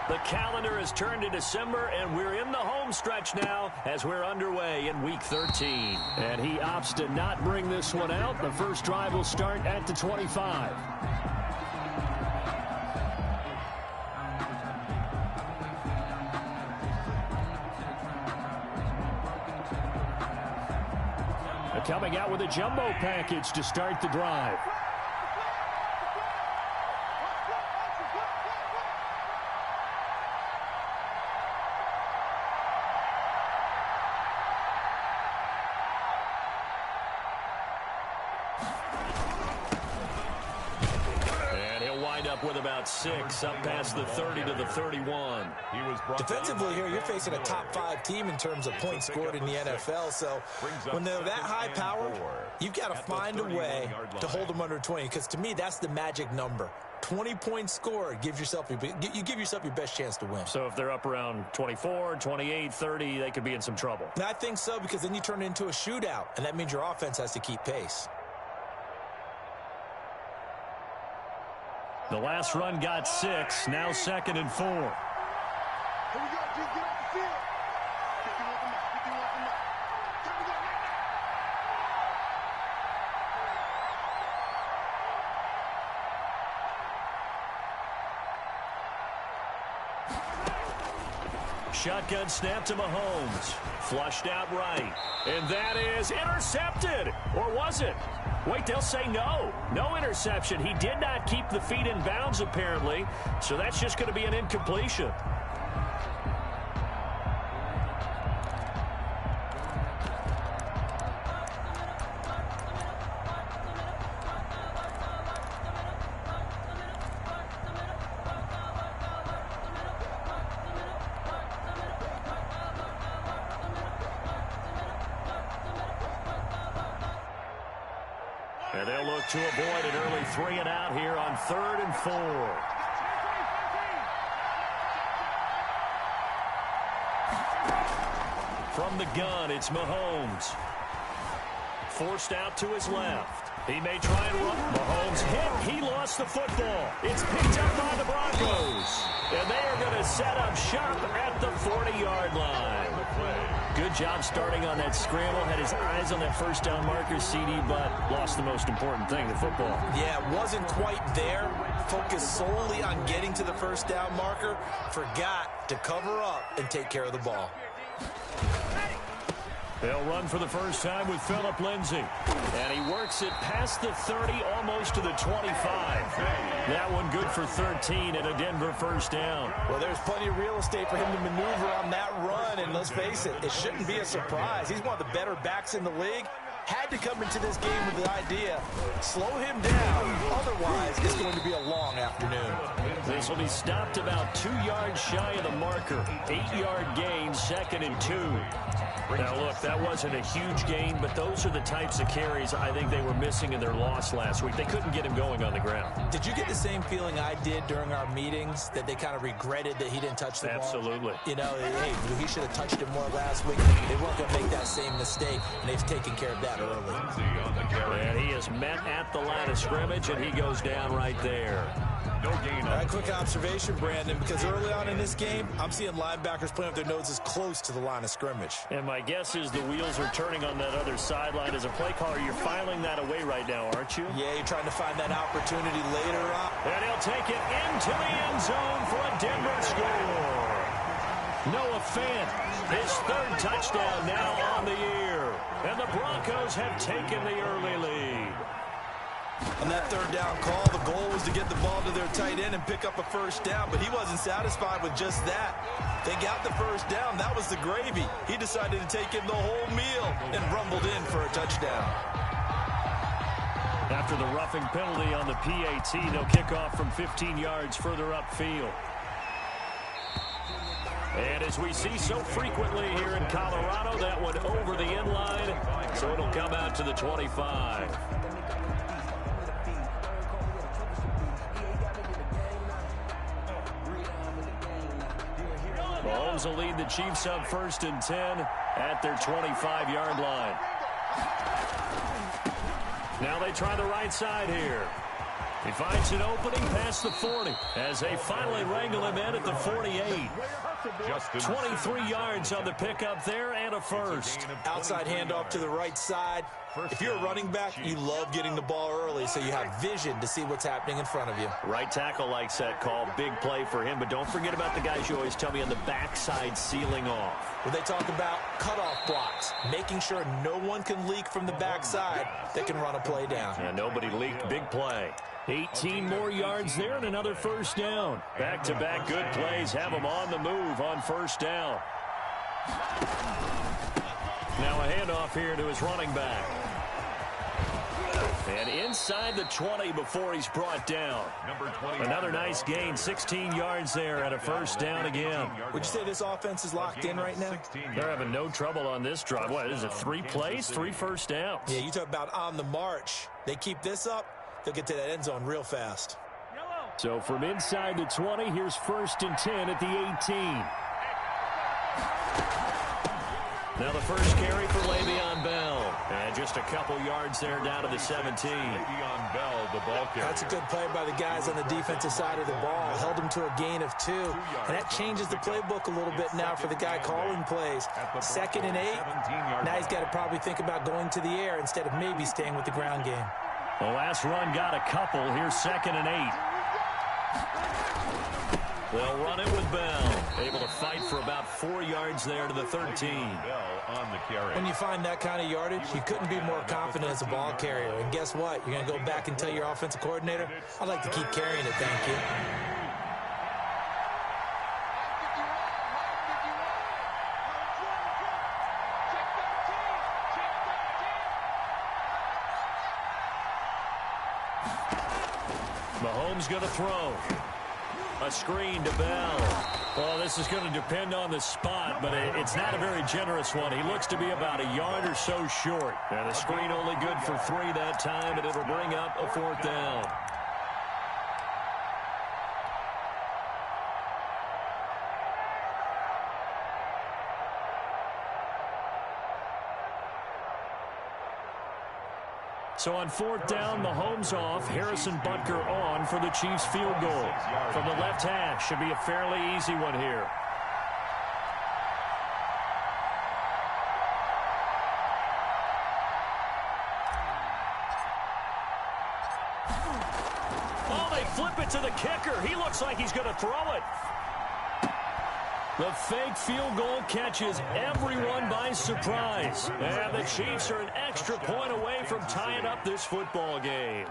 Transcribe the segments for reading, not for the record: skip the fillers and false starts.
The calendar has turned to December, and we're in the home stretch now as we're underway in Week 13. And he opts to not bring this one out. The first drive will start at the 25. Coming out with a jumbo package to start the drive. With about 6 up past the 30 to the 31. Defensively here, you're facing a top 5 team in terms of points scored in the NFL. So when they're that high powered, you've got to find a way to hold them under 20. Because to me, that's the magic number. 20 points scored gives yourself you give yourself your best chance to win. So if they're up around 24, 28, 30, they could be in some trouble. And I think so, because then you turn it into a shootout, and that means your offense has to keep pace. The last run got 6, now 2nd and 4. Here we go, just get off the field. Shotgun snap to Mahomes. Flushed out right. And that is intercepted. Or was it? Wait, they'll say no. No interception. He did not keep the feet in bounds, apparently. So that's just going to be an incompletion. And they'll look to avoid an early 3 and out here on 3rd and 4. From the gun, it's Mahomes. Forced out to his left. He may try and run. Mahomes hit. He lost the football. It's picked up by the Broncos. And they are going to set up shop at the 40-yard line. Good job starting on that scramble. Had his eyes on that first down marker, CD, but lost the most important thing, the football. Yeah, wasn't quite there. Focused solely on getting to the first down marker. Forgot to cover up and take care of the ball. They'll run for the first time with Phillip Lindsay. And he works it past the 30, almost to the 25. That one good for 13 and a Denver first down. Well, there's plenty of real estate for him to maneuver on that run. And let's face it, it shouldn't be a surprise. He's one of the better backs in the league. Had to come into this game with the idea, slow him down. Otherwise, it's going to be a long afternoon. This will be stopped about 2 yards shy of the marker. 8-yard gain, 2nd and 2. Now, look, that wasn't a huge gain, but those are the types of carries I think they were missing in their loss last week. They couldn't get him going on the ground. Did you get the same feeling I did during our meetings, that they kind of regretted that he didn't touch the ball? Absolutely. You know, hey, he should have touched it more last week. They weren't going to make that same mistake, and they've taken care of that early. And he is met at the line of scrimmage, and he goes down right there. No gain. All right, quick observation, Brandon, because early on in this game, I'm seeing linebackers playing with their noses close to the line of scrimmage. And my guess is the wheels are turning on that other sideline. As a play caller, you're filing that away right now, aren't you? Yeah, you're trying to find that opportunity later on. And he'll take it into the end zone for a Denver score. Noah Fant, his 3rd touchdown now on the year. And the Broncos have taken the early lead. On that 3rd down call, the goal was to get the ball to their tight end and pick up a first down, but he wasn't satisfied with just that. They got the first down. That was the gravy. He decided to take in the whole meal and rumbled in for a touchdown. After the roughing penalty on the PAT, they'll kick off from 15 yards further upfield. And as we see so frequently here in Colorado, that one over the end line, so it'll come out to the 25. Mahomes will lead the Chiefs up 1st and 10 at their 25-yard line. Now they try the right side here. He finds an opening past the 40 as they finally wrangle him in at the 48. 23 yards on the pickup there and a first. Outside handoff to the right side. If you're a running back, you love getting the ball early so you have vision to see what's happening in front of you. Right tackle likes that call. Big play for him, but don't forget about the guys you always tell me on the backside sealing off. When they talk about cutoff blocks, making sure no one can leak from the backside that can run a play down. And nobody leaked. Big play. 18 more yards there and another first down. Back-to-back good plays have them on the move on first down. Now a handoff here to his running back. And inside the 20 before he's brought down. Another nice gain, 16 yards there and a first down again. Would you say this offense is locked in right now? They're having no trouble on this drive. What is it, 3 plays, 3 first downs? Yeah, you talk about on the march. They keep this up, they'll get to that end zone real fast. So from inside the 20, here's 1st and 10 at the 18. Now the first carry for Le'Veon Bell. And just a couple yards there down to the 17. Le'Veon Bell, the ball carrier. That's a good play by the guys on the defensive side of the ball. Held him to a gain of 2. And that changes the playbook a little bit now for the guy calling plays. 2nd and 8. Now he's got to probably think about going to the air instead of maybe staying with the ground game. The last run got a couple. Here's 2nd and 8. They'll run it with Bell. Able to fight for about 4 yards there to the 13. Bell on the carry. When you find that kind of yardage, you couldn't be more confident as a ball carrier. And guess what? You're going to go back and tell your offensive coordinator, I'd like to keep carrying it, thank you. Mahomes going to throw. A screen to Bell. Well, this is going to depend on the spot, but it's not a very generous one. He looks to be about a yard or so short. And the screen only good for 3 that time, and it'll bring up a 4th down. So on 4th down, Mahomes off, Harrison Butker on for the Chiefs field goal. From the left hash, should be a fairly easy one here. Oh, they flip it to the kicker. He looks like he's going to throw it. The fake field goal catches everyone by surprise. And the Chiefs are an extra point away from tying up this football game.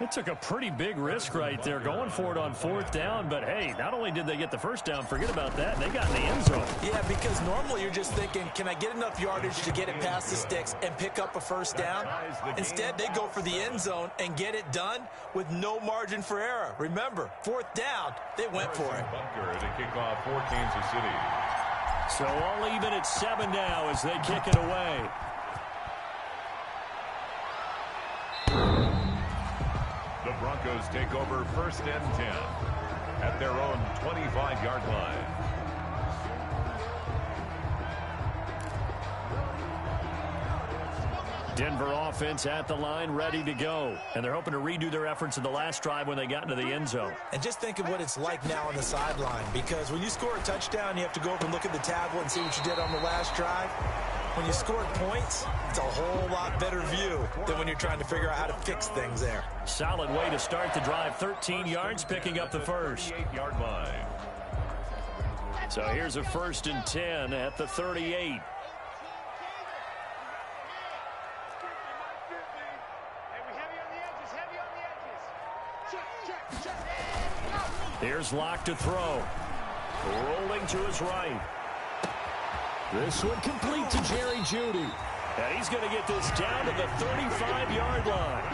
It took a pretty big risk right there going for it on 4th down. But, hey, not only did they get the first down, forget about that, they got in the end zone. Yeah, because normally you're just thinking, can I get enough yardage to get it past the sticks and pick up a first down? Instead, they go for the end zone and get it done with no margin for error. Remember, 4th down, they went for it. Butker to kick off for Kansas City. So all even at 7 now as they kick it away. The Broncos take over 1st and 10 at their own 25-yard line. Denver offense at the line, ready to go. And they're hoping to redo their efforts in the last drive when they got into the end zone. And just think of what it's like now on the sideline, because when you score a touchdown, you have to go over and look at the tablet and see what you did on the last drive. When you scored points, it's a whole lot better view than when you're trying to figure out how to fix things there. Solid way to start the drive. 13 yards, picking up the first. 38-yard line. So here's a 1st and 10 at the 38. Here's Locke to throw. Rolling to his right. This one complete to Jerry Jeudy. And he's going to get this down to the 35-yard line.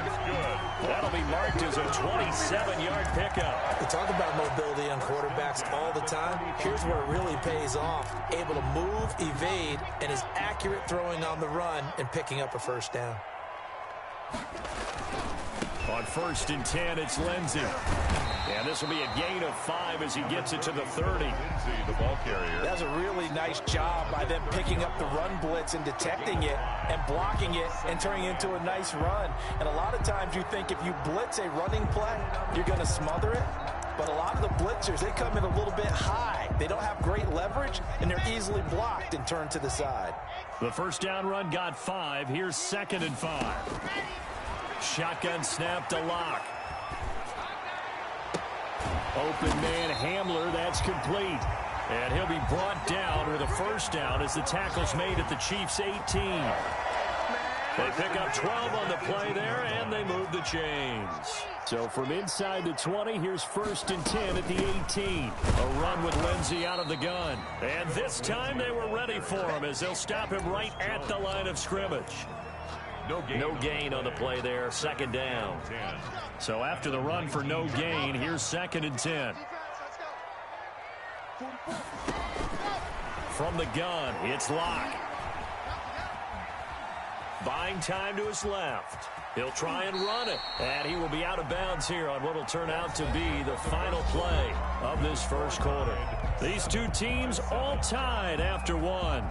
That'll be marked as a 27-yard pickup. We talk about mobility on quarterbacks all the time. Here's where it really pays off. Able to move, evade, and is accurate throwing on the run and picking up a first down. On 1st and 10, it's Lindsey. And this will be a gain of 5 as he gets it to the 30. The ball carrier. That's a really nice job by them picking up the run blitz and detecting it and blocking it and turning it into a nice run. And a lot of times you think if you blitz a running play, you're going to smother it. But a lot of the blitzers, they come in a little bit high. They don't have great leverage, and they're easily blocked and turned to the side. The first down run got 5. Here's 2nd and 5. Shotgun snap to Locke. Open man Hamler, that's complete. And he'll be brought down with a first down as the tackle's made at the Chiefs' 18. They pick up 12 on the play there, and they move the chains. So from inside the 20, here's 1st and 10 at the 18. A run with Lindsey out of the gun. And this time they were ready for him as they'll stop him right at the line of scrimmage. No gain on the play there, 2nd down. So after the run for no gain, here's 2nd and 10. From the gun, it's Locke. Buying time to his left. He'll try and run it. And he will be out of bounds here on what will turn out to be the final play of this first quarter. These two teams all tied after one.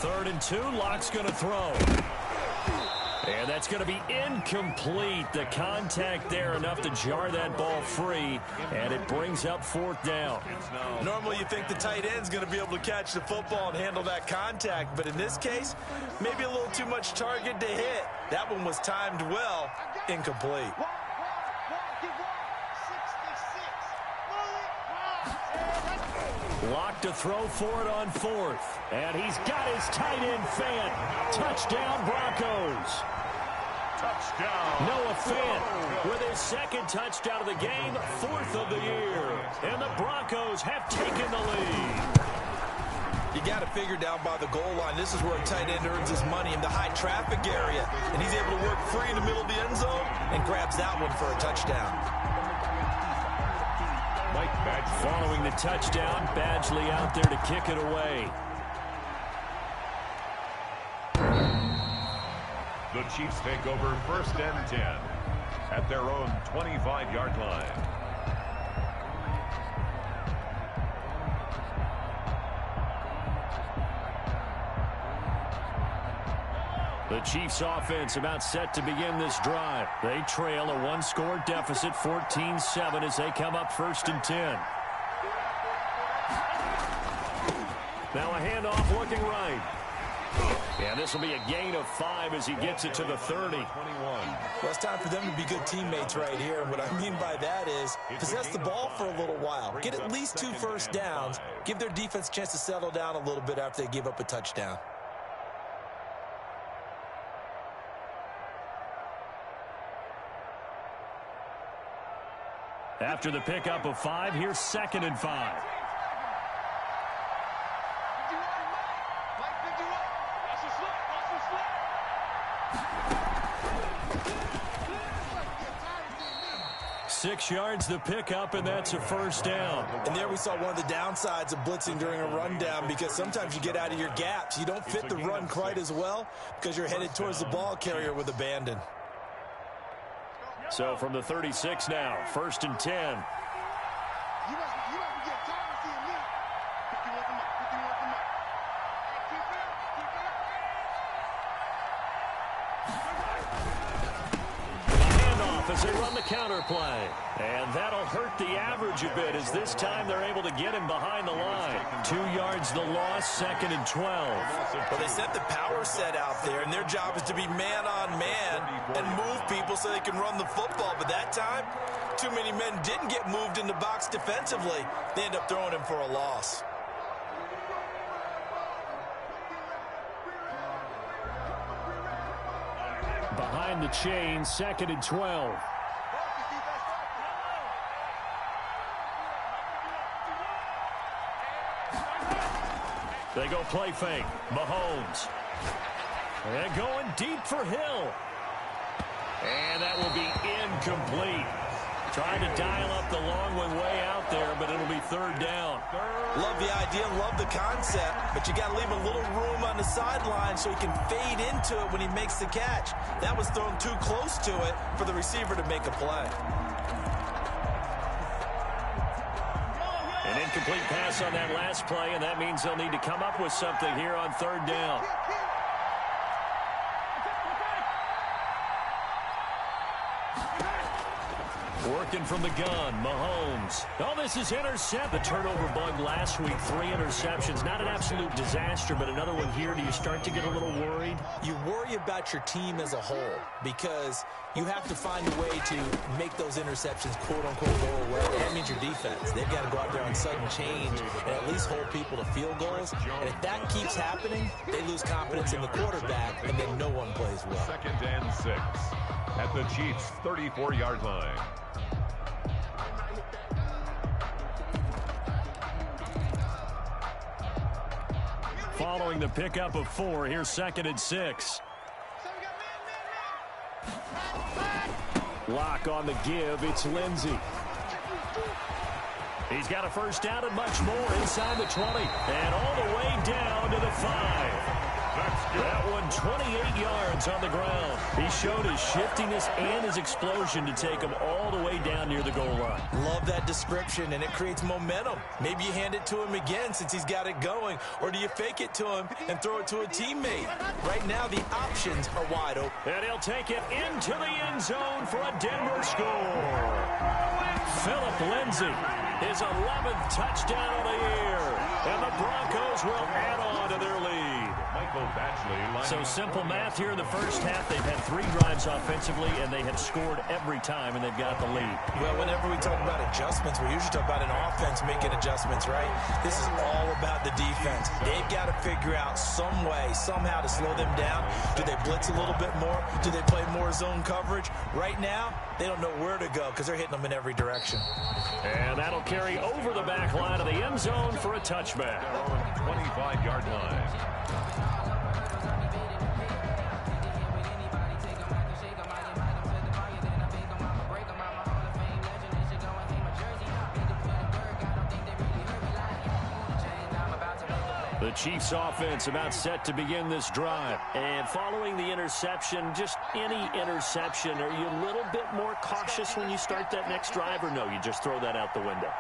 Third and 2, Locke's going to throw. And that's going to be incomplete. The contact there enough to jar that ball free, and it brings up 4th down. Normally you think the tight end's going to be able to catch the football and handle that contact, but in this case, maybe a little too much target to hit. That one was timed well, incomplete. Locke to throw for it on 4th. And he's got his tight end Fant. Touchdown, Broncos. Touchdown. Noah Fant with his 2nd touchdown of the game, 4th of the year. And the Broncos have taken the lead. You got to figure down by the goal line. This is where a tight end earns his money in the high traffic area. And he's able to work free in the middle of the end zone and grabs that one for a touchdown. Following the touchdown, Badgley out there to kick it away. The Chiefs take over 1st and 10 at their own 25-yard line. The Chiefs offense about set to begin this drive. They trail a one-score deficit, 14-7, as they come up 1st and 10. Now a handoff looking right. And this will be a gain of 5 as he gets it to the 30. Well, it's time for them to be good teammates right here. And what I mean by that is possess the ball for a little while. Get at least 2 first downs. Give their defense a chance to settle down a little bit after they give up a touchdown. After the pickup of 5, here's 2nd and 5. Six yards the pickup, and that's a first down. And there we saw one of the downsides of blitzing during a rundown, because sometimes you get out of your gaps. You don't fit the run quite as well because you're headed towards the ball carrier with abandon. So from the 36 now, 1st and 10. As they run the counter play. And that'll hurt the average a bit, as this time they're able to get him behind the line. 2 yards the loss, 2nd and 12. Well, they set the power set out there, and their job is to be man on man and move people so they can run the football. But that time, too many men didn't get moved in the box defensively. They end up throwing him for a loss. Behind the chain, 2nd and 12. They go play fake. Mahomes. And going deep for Hill. And that will be incomplete. Trying to dial up the long one way out there, but it'll be third down. Love the idea, love the concept, but you got to leave a little room on the sideline so he can fade into it when he makes the catch. That was thrown too close to it for the receiver to make a play. An incomplete pass on that last play, and that means they'll need to come up with something here on third down. Working from the gun, Mahomes. Oh, this is intercept. The turnover bug last week, 3 interceptions. Not an absolute disaster, but another one here. Do you start to get a little worried? You worry about your team as a whole because you have to find a way to make those interceptions, quote-unquote, go away. That means your defense. They've got to go out there on sudden change and at least hold people to field goals. And if that keeps happening, they lose confidence in the quarterback, and then no one plays well. 2nd and 6 at the Chiefs' 34-yard line. Following the pickup of 4, here's 2nd and 6. Lock on the give, it's Lindsey. He's got a first down and much more inside the 20. And all the way down to the 5. That one 28 yards on the ground. He showed his shiftiness and his explosion to take him all the way down near the goal line. Love that description, and it creates momentum. Maybe you hand it to him again since he's got it going, or do you fake it to him and throw it to a teammate? Right now, the options are wide open. And he'll take it into the end zone for a Denver score. Philip Lindsay, his 11th touchdown of the year. And the Broncos will add on to their lead. So simple math here in the first half. They've had 3 drives offensively, and they have scored every time, and they've got the lead. Well, whenever we talk about adjustments, we usually talk about an offense making adjustments, right? This is all about the defense. They've got to figure out some way, somehow to slow them down. Do they blitz a little bit more? Do they play more zone coverage? Right now, they don't know where to go because they're hitting them in every direction. And that'll carry over the back line of the end zone for a touchback. 25-yard line. The Chiefs offense about set to begin this drive. And following the interception, just any interception, are you a little bit more cautious when you start that next drive, or no, you just throw that out the window?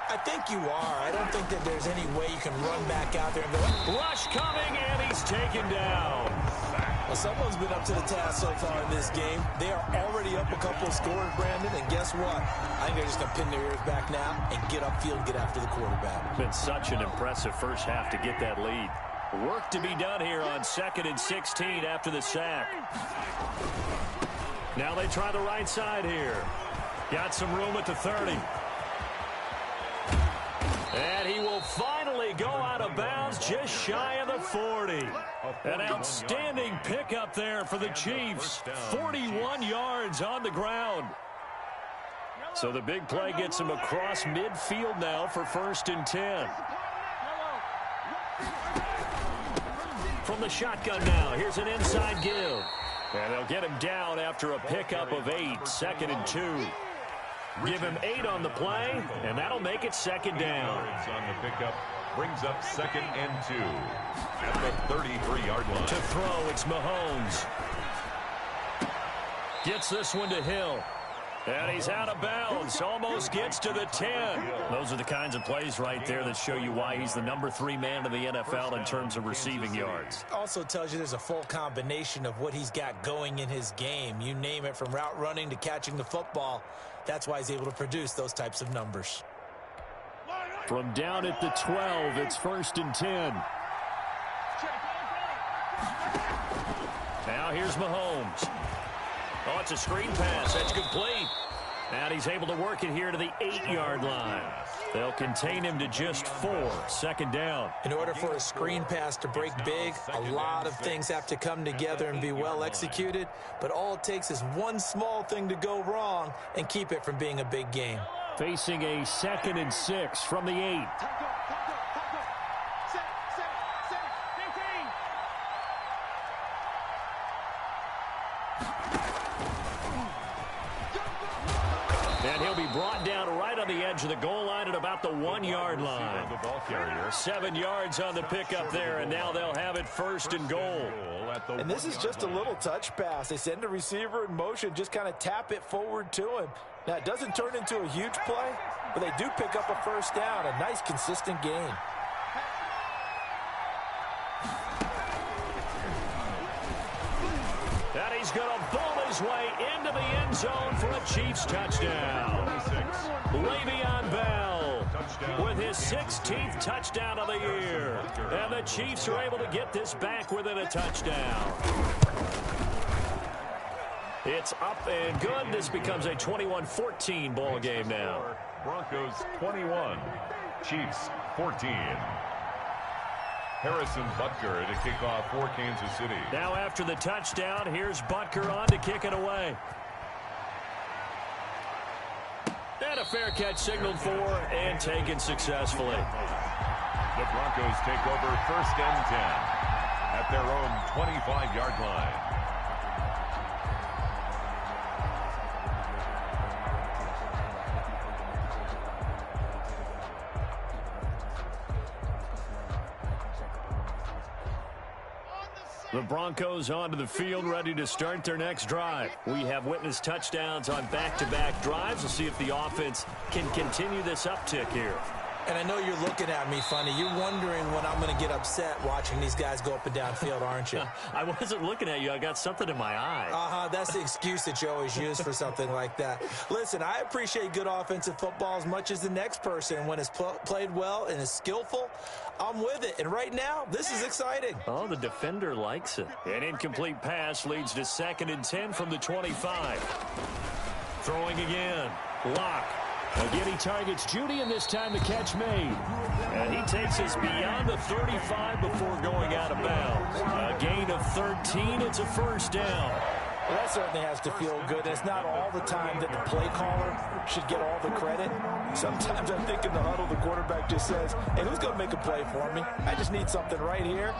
I think you are. I don't think that there's any way you can run back out there and go, rush coming, and he's taken down. Well, someone's been up to the task so far in this game. They are already up a couple of scores, Brandon, and guess what? I think they're just going to pin their ears back now and get upfield and get after the quarterback. Been such an impressive first half to get that lead. Work to be done here on 2nd and 16 after the sack. Now they try the right side here. Got some room at the 30. And he will finally go out of bounds just shy of the 40. An outstanding pickup there for the Chiefs. 41 yards on the ground. So the big play gets him across midfield now for 1st and 10. From the shotgun now, here's an inside give. And they'll get him down after a pickup of 8, 2nd and 2. Give him 8 on the play, and that'll make it 2nd down. On the pickup brings up 2nd and 2 at the 33-yard line. To throw, it's Mahomes. Gets this one to Hill. And he's out of bounds. Almost gets to the 10. Those are the kinds of plays right there that show you why he's the number 3 man in the NFL in terms of receiving yards. Also tells you there's a full combination of what he's got going in his game. You name it, from route running to catching the football. That's why he's able to produce those types of numbers. From down at the 12, it's 1st and 10. Now here's Mahomes. Oh, it's a screen pass. That's complete. And he's able to work it here to the 8-yard line. They'll contain him to just 4. 2nd down. In order for a screen pass to break big, a lot of things have to come together and be well executed. But all it takes is one small thing to go wrong and keep it from being a big game. Facing a 2nd and 6 from the 8. And he'll be brought down right on the edge of the goal line at about the 1-yard line. 7 yards on the pickup there, and now they'll have it first and goal. And this is just a little touch pass. They send the receiver in motion, just kind of tap it forward to him. Now, it doesn't turn into a huge play, but they do pick up a first down, a nice, consistent gain. And he's going to bowl his way into the end zone for a Chiefs touchdown. Le'Veon Bell with his 16th touchdown of the year. And the Chiefs are able to get this back within a touchdown. It's up and good. This becomes a 21-14 ball game now. Broncos 21, Chiefs 14. Harrison Butker to kick off for Kansas City. Now after the touchdown, here's Butker on to kick it away. And a fair catch signaled for and taken successfully. The Broncos take over first and 10 at their own 25-yard line. The Broncos onto the field, ready to start their next drive. We have witnessed touchdowns on back-to-back drives. We'll see if the offense can continue this uptick here. And I know you're looking at me funny. You're wondering when I'm going to get upset watching these guys go up and down field, aren't you? I wasn't looking at you. I got something in my eye. That's the excuse that you always use for something like that. Listen, I appreciate good offensive football as much as the next person. When it's played well and is skillful, I'm with it. And right now, this is exciting. Oh, the defender likes it. An incomplete pass leads to 2nd and 10 from the 25. Throwing again. Lock. Again, he targets Judy, and this time the catch made. And he takes us beyond the 35 before going out of bounds. A gain of 13. It's a first down. Well, that certainly has to feel good. It's not all the time that the play caller should get all the credit. Sometimes I think in the huddle, the quarterback just says, hey, who's going to make a play for me? I just need something right here.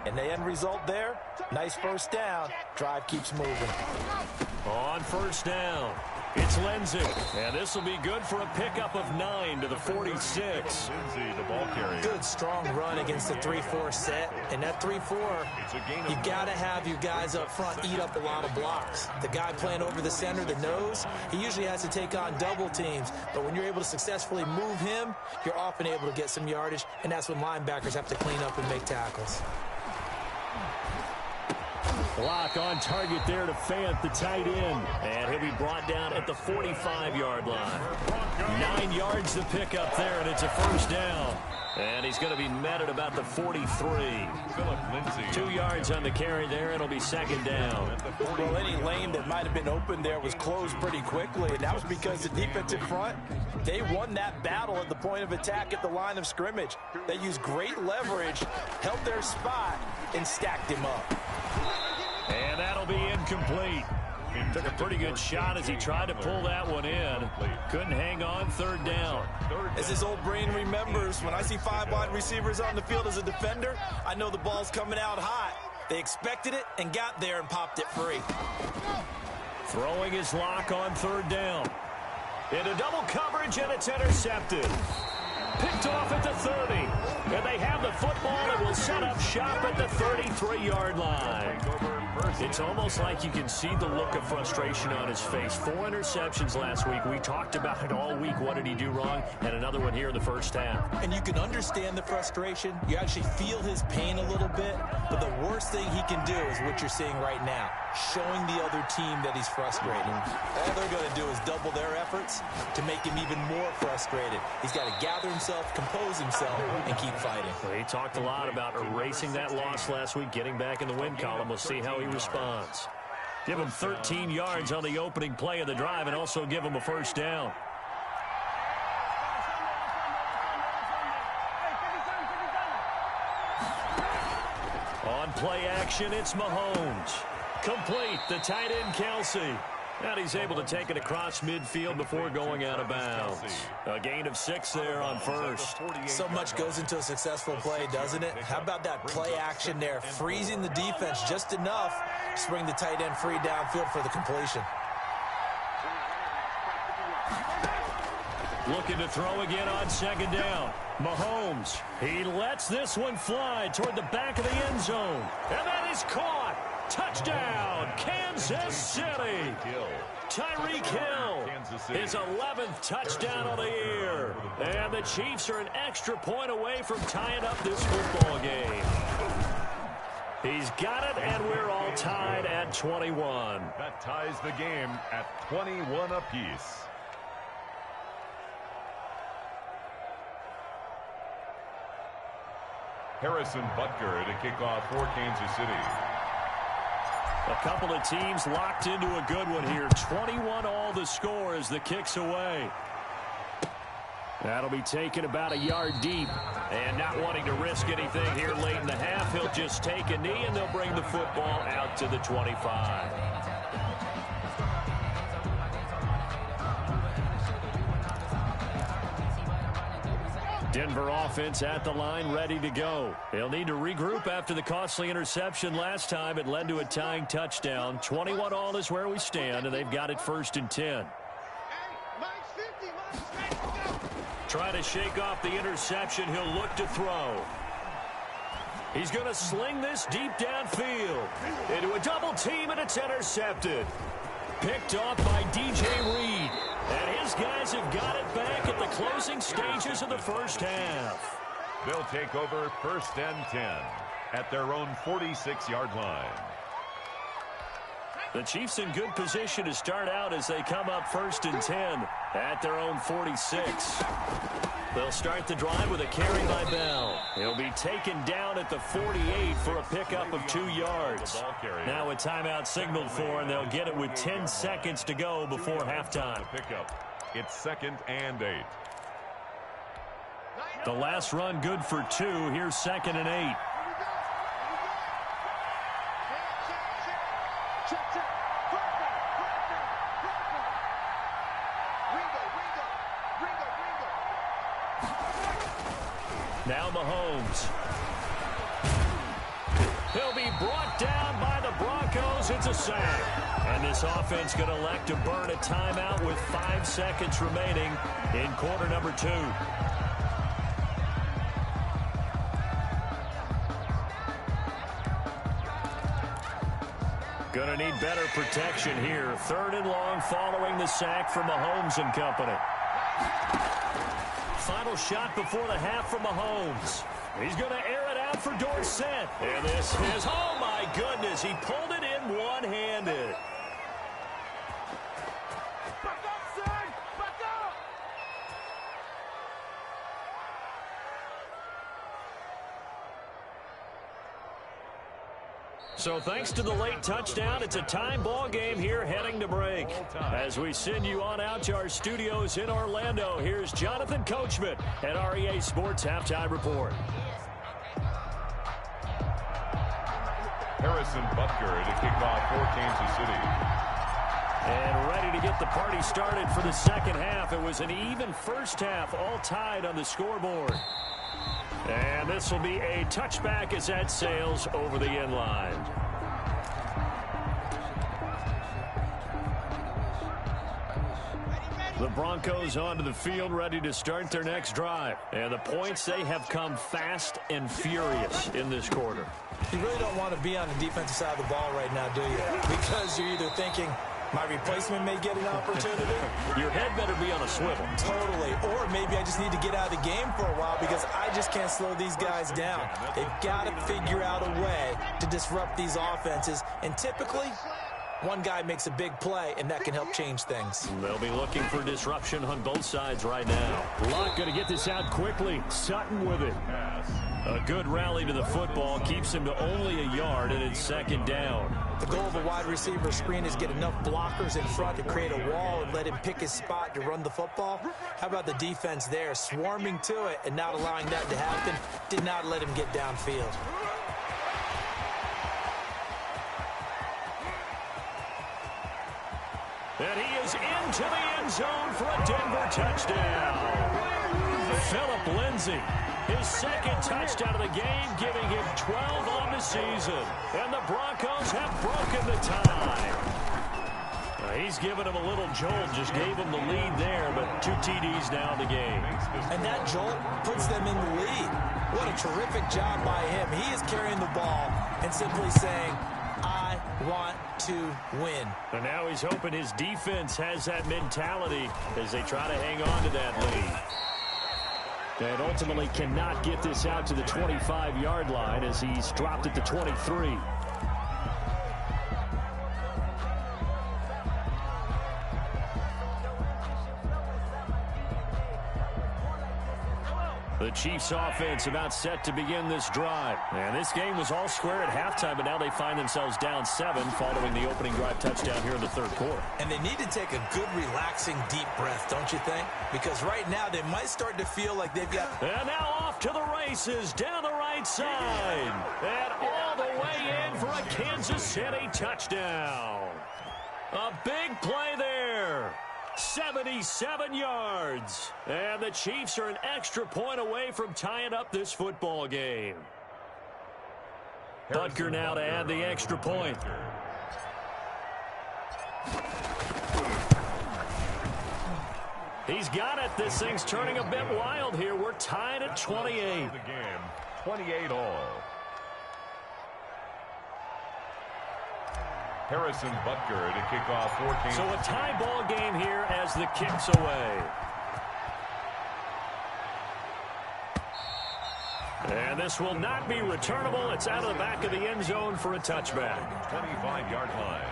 And the end result there, nice first down. Drive keeps moving. On first down, it's Lindsay. And this will be good for a pickup of 9 to the 46. Lindsay, the ball carrier. Good, strong run against the 3-4 set. And that 3-4, you got to have your guys up front eat up a lot of blocks. The guy playing over the center, the nose, he usually has to take on double teams. But when you're able to successfully move him, you're often able to get some yardage. And that's when linebackers have to clean up and make tackles. Lock on target there to Fant, the tight end. And he'll be brought down at the 45-yard line. 9 yards to pick up there, and it's a first down. And he's going to be met at about the 43. Philip Lindsay. 2 yards on the carry there, and it'll be second down. Well, any lane that might have been open there was closed pretty quickly, and that was because the defensive front, they won that battle at the point of attack at the line of scrimmage. They used great leverage, held their spot, and stacked him up. And that'll be incomplete. Took a pretty good shot as he tried to pull that one in. Couldn't hang on, third down. As his old brain remembers, when I see 5 wide receivers on the field as a defender, I know the ball's coming out hot. They expected it and got there and popped it free. Throwing his Lock on third down. Into double coverage, and it's intercepted. Picked off at the 30. And they have the football and will set up shop at the 33-yard line. It's almost like you can see the look of frustration on his face. 4 interceptions last week. We talked about it all week. What did he do wrong? And another one here in the first half. And you can understand the frustration. You actually feel his pain a little bit. But the worst thing he can do is what you're seeing right now, showing the other team that he's frustrated. All they're going to do is double their efforts to make him even more frustrated. He's got to gather himself, compose himself, and keep fighting. Well, he talked a lot about erasing that loss last week, getting back in the win column. We'll see how he responds. Give him 13 yards on the opening play of the drive and also give him a first down. On play action, it's Mahomes. Complete, the tight end Kelsey. And he's able to take it across midfield before going out of bounds. A gain of 6 there on first. So much goes into a successful play, doesn't it? How about that play action there? Freezing the defense just enough to bring the tight end free downfield for the completion. Looking to throw again on second down. Mahomes, he lets this one fly toward the back of the end zone. And that is caught. Touchdown, Kansas City. Tyreek Hill, his 11th touchdown of the year. And the Chiefs are an extra point away from tying up this football game. He's got it, and we're all tied at 21. That ties the game at 21 apiece. Harrison Butker to kick off for Kansas City. A couple of teams locked into a good one here. 21 all the score as the kick's away. That'll be taken about a yard deep. And not wanting to risk anything here late in the half, he'll just take a knee and they'll bring the football out to the 25. Denver offense at the line, ready to go. They'll need to regroup after the costly interception last time. It led to a tying touchdown. 21 all is where we stand, and they've got it 1st and 10. Trying to shake off the interception. He'll look to throw. He's going to sling this deep downfield into a double team, and it's intercepted. Picked off by DJ Reed. And his guys have got it back at the closing stages of the first half. They'll take over 1st and 10 at their own 46-yard line. The Chiefs in good position to start out as they come up 1st and 10 at their own 46. They'll start the drive with a carry by Bell. He'll be taken down at the 48 for a pickup of 2 yards. Now a timeout signaled for, and they'll get it with 10 seconds to go before halftime. It's 2nd and 8. The last run good for 2. Here's 2nd and 8. Now Mahomes. He'll be brought down by the Broncos. It's a sack. And this offense going to elect to burn a timeout with 5 seconds remaining in quarter number 2. Going to need better protection here. 3rd and long following the sack from Mahomes and company. Final shot before the half from Mahomes. He's going to air it out for Dorsett. And this is, oh my goodness, he pulled it in one-handed. Back up, son! Back up! So thanks to the late touchdown, it's a time ball game here heading to break. As we send you on out to our studios in Orlando, here's Jonathan Coachman at REA Sports Halftime Report. Harrison Butker to kick off for Kansas City. And ready to get the party started for the second half. It was an even first half, all tied on the scoreboard. And this will be a touchback as that sails over the end line. The Broncos onto the field, ready to start their next drive. And the points, they have come fast and furious in this quarter. You really don't want to be on the defensive side of the ball right now, do you? Because you're either thinking, my replacement may get an opportunity. Your head better be on a swivel. Totally. Or maybe I just need to get out of the game for a while because I just can't slow these guys down. They've got to figure out a way to disrupt these offenses. And typically, one guy makes a big play, and that can help change things. They'll be looking for disruption on both sides right now. Locke going to get this out quickly. Sutton with it. A good rally to the football keeps him to only a yard, and it's 2nd down. The goal of a wide receiver screen is get enough blockers in front to create a wall and let him pick his spot to run the football. How about the defense there, swarming to it and not allowing that to happen? Did not let him get downfield. And he is into the end zone for a Denver touchdown. Phillip Lindsay, his 2nd touchdown of the game, giving him 12 on the season. And the Broncos have broken the tie. He's given him a little jolt, just gave him the lead there, but 2 TDs now in the game. And that jolt puts them in the lead. What a terrific job by him. He is carrying the ball and simply saying, I want to win. And now he's hoping his defense has that mentality as they try to hang on to that lead. And ultimately cannot get this out to the 25-yard line as he's dropped at the 23. The Chiefs offense about set to begin this drive. And this game was all square at halftime, but now they find themselves down 7 following the opening drive touchdown here in the third quarter. And they need to take a good, relaxing, deep breath, don't you think? Because right now they might start to feel like they've got... And now off to the races down the right side. And all the way in for a Kansas City touchdown. A big play there. 77 yards. And the Chiefs are an extra point away from tying up this football game. Butker now to add the extra point. He's got it. This thing's turning a bit wild here. We're tied at 28. 28 all. Harrison Butker to kick off 14. So a tie ball game here as the kick's away. And this will not be returnable. It's out of the back of the end zone for a touchback. 25-yard line.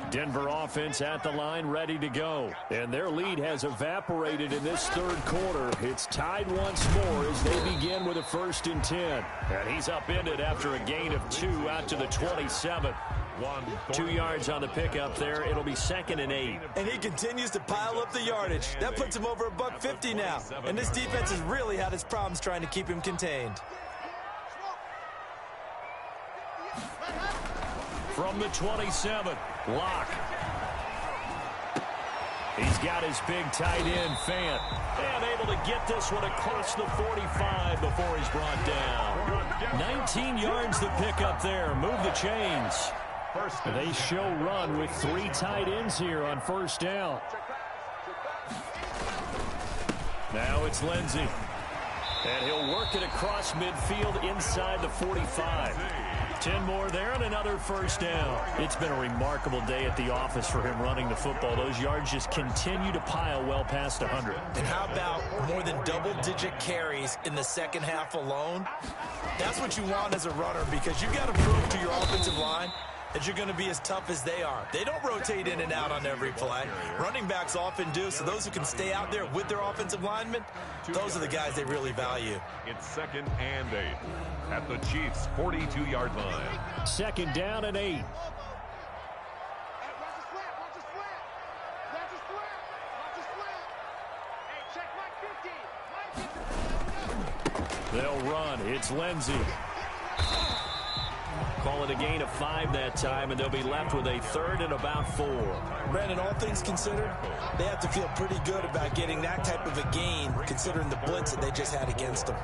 Denver offense at the line, ready to go. And their lead has evaporated in this third quarter. It's tied once more as they begin with a 1st and 10. And he's upended after a gain of 2 out to the 27. 2 yards on the pickup there. It'll be 2nd and 8. And he continues to pile up the yardage. That puts him over $150 now. And this defense has really had its problems trying to keep him contained. From the 27, Locke. He's got his big tight end, Fant. And able to get this one across the 45 before he's brought down. 19 yards to pick up there. Move the chains. They show run with 3 tight ends here on 1st down. Now it's Lindsey. And he'll work it across midfield inside the 45. 10 more there and another 1st down. It's been a remarkable day at the office for him running the football. Those yards just continue to pile well past 100. And how about more than double-digit carries in the second half alone? That's what you want as a runner because you've got to prove to your offensive line that you're going to be as tough as they are. They don't rotate in and out on every play. Running backs often do, so those who can stay out there with their offensive linemen, those are the guys they really value. It's 2nd and 8 at the Chiefs' 42-yard line. 2nd down and 8. They'll run. It's Lindsey. Call it a gain of 5 that time, and they'll be left with a 3rd and about 4. Brandon, all things considered, they have to feel pretty good about getting that type of a gain, considering the blitz that they just had against them.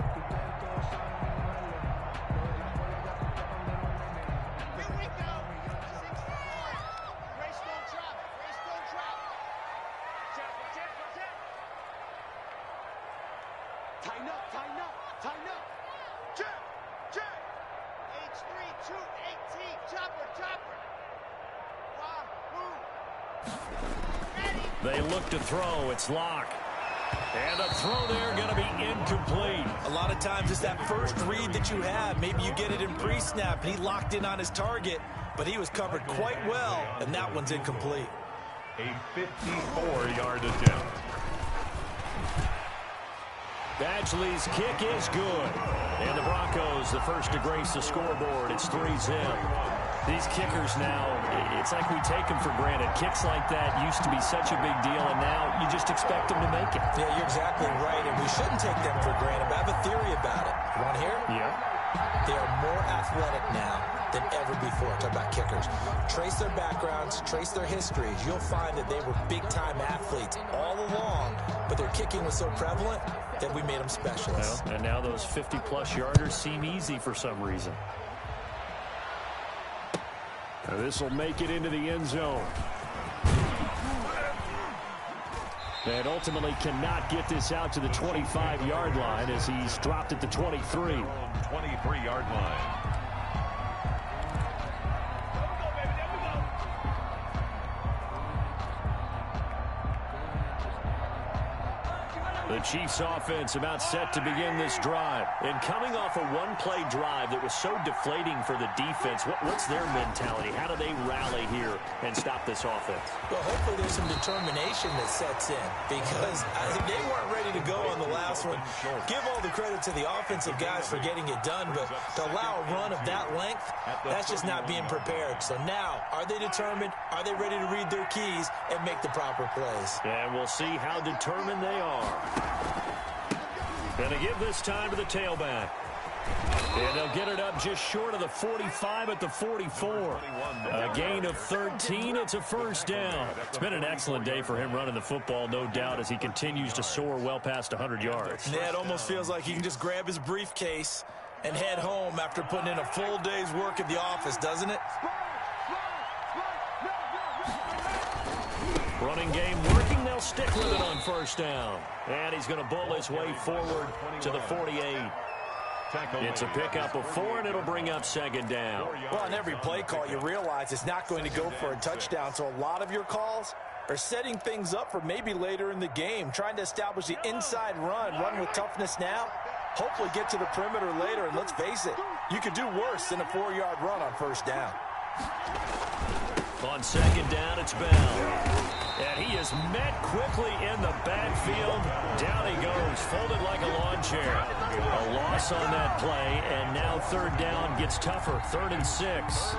They look to throw. It's Locke. And the throw there going to be incomplete. A lot of times it's that first read that you have. Maybe you get it in pre-snap, and he locked in on his target, but he was covered quite well, and that one's incomplete. A 54-yard attempt. Badgley's kick is good. And the Broncos, the first to grace the scoreboard. It's 3-zip. These kickers now, it's like we take them for granted. Kicks like that used to be such a big deal, and now you just expect them to make it. Yeah, you're exactly right, and we shouldn't take them for granted, but I have a theory about it. You want to hear it? Yeah. They are more athletic now than ever before. Talk about kickers. Trace their backgrounds, trace their histories. You'll find that they were big-time athletes all along, but their kicking was so prevalent that we made them specialists. Well, and now those 50-plus yarders seem easy for some reason. This will make it into the end zone. And ultimately cannot get this out to the 25-yard line as he's dropped at the 23. 23-yard line. The Chiefs offense about set to begin this drive. And coming off a one-play drive that was so deflating for the defense, what's their mentality? How do they rally here and stop this offense? Well, hopefully there's some determination that sets in because they weren't ready to go on the last one. Give all the credit to the offensive guys for getting it done, but to allow a run of that length, that's just not being prepared. So now, are they determined? Are they ready to read their keys and make the proper plays? And we'll see how determined they are. Going to give this time to the tailback. And they'll get it up just short of the 45 at the 44. A gain of 13. It's a first down. It's been an excellent day for him running the football, no doubt, as he continues to soar well past 100 yards. Yeah, it almost feels like he can just grab his briefcase and head home after putting in a full day's work at the office, doesn't it? Running game working. They'll stick with it on first down. And he's going to bull his way forward to the 48. It's a pickup of 4, and it'll bring up second down. Well, on every play call, you realize it's not going to go for a touchdown. So a lot of your calls are setting things up for maybe later in the game, trying to establish the inside run with toughness now, hopefully get to the perimeter later. And let's face it, you could do worse than a 4-yard run on first down. On second down, it's Bell. And he is met quickly in the backfield. Down he goes, folded like a lawn chair. A loss on that play, and now third down gets tougher. 3rd and 6.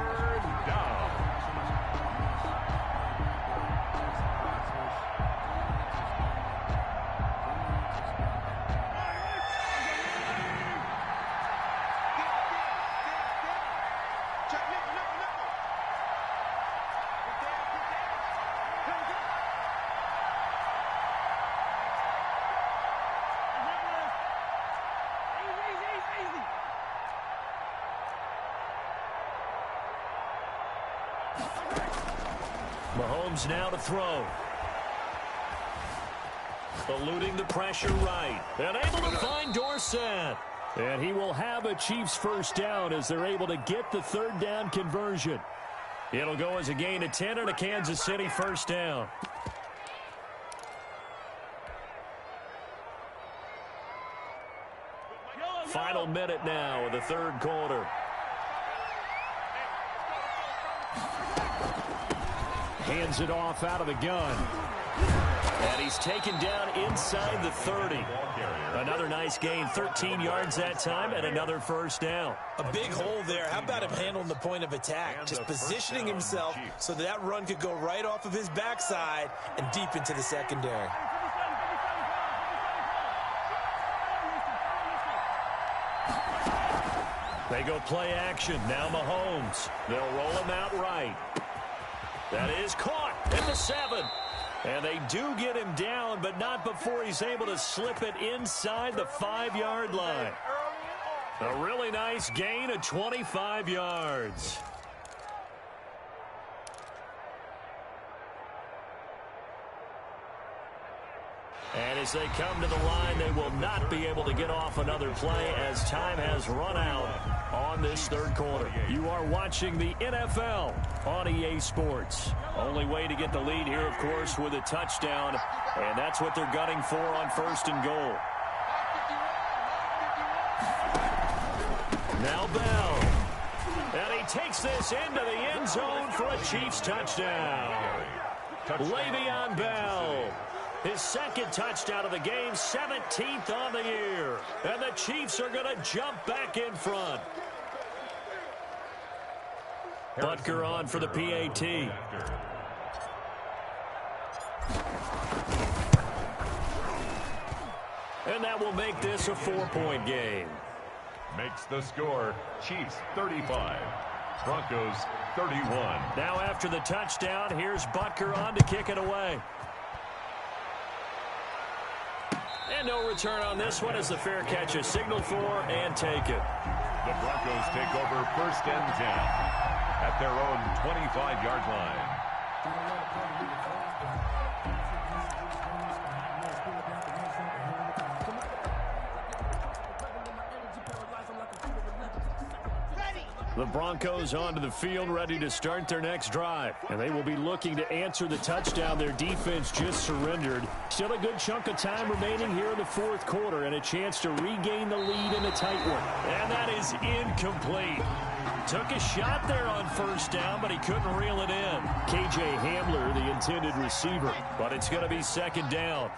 Mahomes now to throw. Eluding the pressure right. And able to find Dorsett. And he will have a Chiefs first down as they're able to get the third down conversion. It'll go as a gain of 10 and a Kansas City first down. Final minute now of the third quarter. Hands it off out of the gun. And he's taken down inside the 30. Another nice gain, 13 yards that time, and another first down. A big hole there. How about him handling the point of attack? Just positioning himself so that run could go right off of his backside and deep into the secondary. They go play action. Now Mahomes. They'll roll him out right. That is caught at the 7. And they do get him down, but not before he's able to slip it inside the 5-yard line. A really nice gain of 25 yards. And as they come to the line, they will not be able to get off another play as time has run out on this third quarter. You are watching the NFL on EA Sports. Only way to get the lead here, of course, with a touchdown, and that's what they're gunning for on first and goal. Now Bell. And he takes this into the end zone for a Chiefs touchdown. Le'Veon Bell. His second touchdown of the game, 17th on the year. And the Chiefs are going to jump back in front. Butker on for the PAT. And that will make this a 4-point game. Makes the score Chiefs 35, Broncos 31. Now after the touchdown, here's Butker on to kick it away. And no return on this one as the fair catch is signaled for and take it. The Broncos take over first and 10. at their own 25-yard line. The Broncos onto the field, ready to start their next drive. And they will be looking to answer the touchdown their defense just surrendered. Still a good chunk of time remaining here in the fourth quarter and a chance to regain the lead in a tight one. And that is incomplete. Took a shot there on first down, but he couldn't reel it in. KJ Hamler, the intended receiver. But it's going to be second down.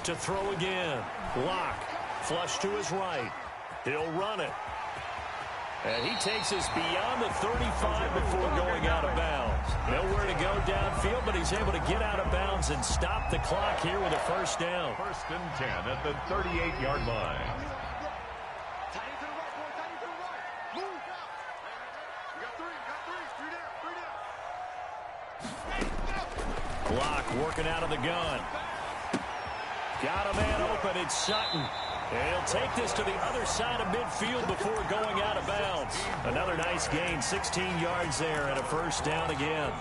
To throw again. Locke. Flush to his right. He'll run it. And he takes us beyond the 35 before going out of bounds. Nowhere to go downfield, but he's able to get out of bounds and stop the clock here with a first down. First and 10 at the 38-yard line. Block working out of the gun. Got a man open. It's Sutton. And he'll take this to the other side of midfield before going out of bounds. Another nice gain, 16 yards there, and a first down again.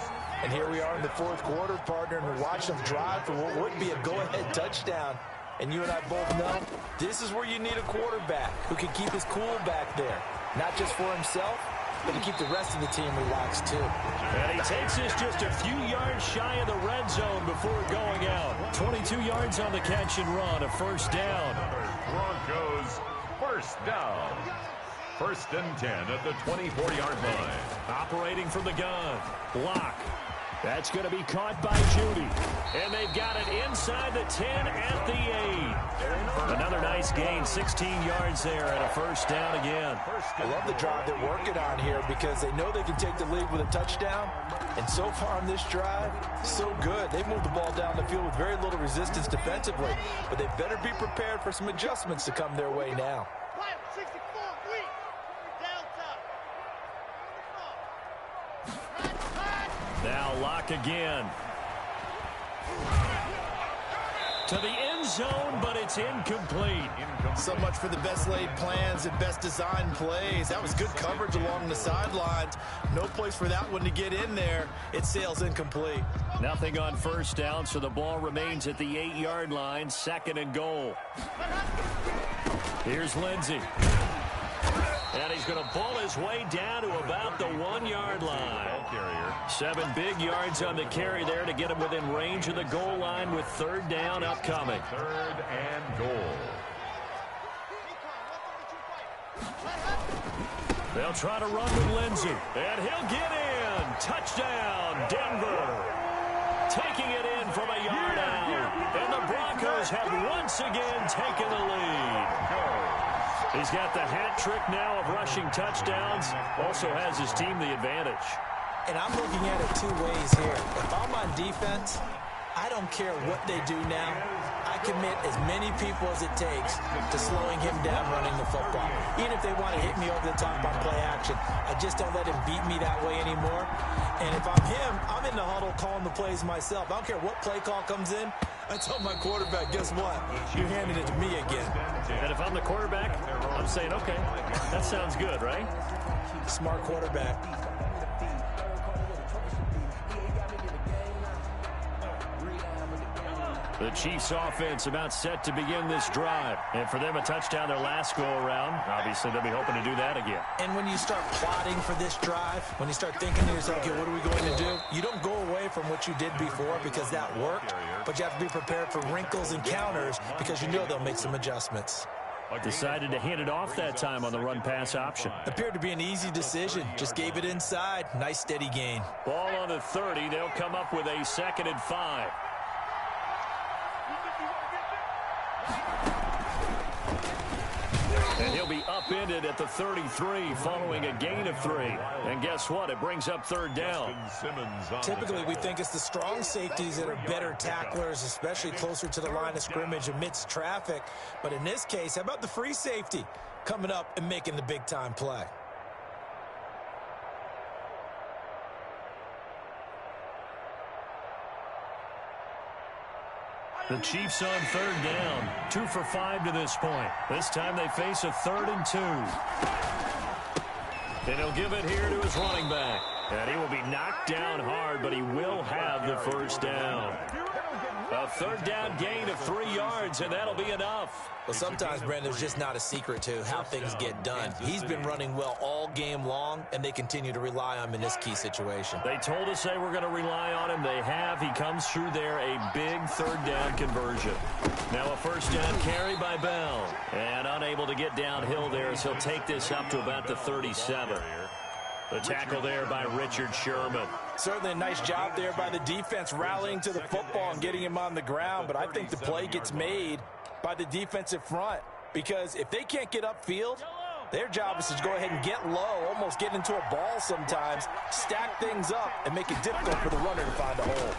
And here we are in the fourth quarter, partner, and we're watching them drive for what would be a go-ahead touchdown. And you and I both know this is where you need a quarterback who can keep his cool back there. Not just for himself, but to keep the rest of the team relaxed, too. And he takes this just a few yards shy of the red zone before going out. 22 yards on the catch and run, a first down. Broncos first down. First and 10 at the 24-yard line. Operating from the gun. Block. That's going to be caught by Judy. And they've got it inside the 10 at the 8. Another nice gain, 16 yards there, and a first down again. I love the drive they're working on here because they know they can take the lead with a touchdown. And so far on this drive, so good. They've moved the ball down the field with very little resistance defensively. But they better be prepared for some adjustments to come their way now. Now Locke again. To the end zone, but it's incomplete. So much for the best laid plans and best designed plays. That was good coverage along the sidelines. No place for that one to get in there. It sails incomplete. Nothing on first down, so the ball remains at the 8-yard line, second and goal. Here's Lindsey. And he's going to pull his way down to about the 1-yard line. 7 big yards on the carry there to get him within range of the goal line with third down upcoming. Third and goal. They'll try to run with Lindsey. And he'll get in. Touchdown, Denver. Taking it in from a yard out. And the Broncos have once again taken the lead. He's got the hat trick now of rushing touchdowns. Also has his team the advantage. And I'm looking at it two ways here. If I'm on defense, I don't care what they do now. I commit as many people as it takes to slowing him down running the football. Even if they want to hit me over the top on play action, I just don't let him beat me that way anymore. And if I'm him, I'm in the huddle calling the plays myself. I don't care what play call comes in. I tell my quarterback, guess what? You're handing it to me again. And if I'm the quarterback, I'm saying, okay, that sounds good, right? Smart quarterback. The Chiefs offense about set to begin this drive. And for them, a touchdown their last go-around. Obviously, they'll be hoping to do that again. And when you start plotting for this drive, when you start thinking to yourself, okay, what are we going to do? You don't go away from what you did before because that worked, but you have to be prepared for wrinkles and counters because you know they'll make some adjustments. Decided to hand it off that time on the run-pass option. Appeared to be an easy decision. Just gave it inside. Nice steady gain. Ball on the 30. They'll come up with a 2nd and 5. And he'll be upended at the 33 following a gain of 3. And guess what? It brings up third down. Typically, we think it's the strong safeties that are better tacklers, especially closer to the line of scrimmage amidst traffic. But in this case, how about the free safety coming up and making the big-time play? The Chiefs on third down. 2 for 5 to this point. This time they face a 3rd and 2. And he'll give it here to his running back. And he will be knocked down hard, but he will have the first down. A 3rd down gain of 3 yards, and that'll be enough. Well, sometimes, Brandon, there's just not a secret to how things get done. He's been running well all game long, and they continue to rely on him in this key situation. They told us they were going to rely on him. They have. He comes through there, a big 3rd down conversion. Now a 1st down carry by Bell. And unable to get downhill there as he'll take this up to about the 37. The tackle there by Richard Sherman. Certainly a nice job there by the defense rallying to the football and getting him on the ground, but I think the play gets made by the defensive front because if they can't get upfield, their job is to go ahead and get low, almost get into a ball sometimes, stack things up, and make it difficult for the runner to find a hole.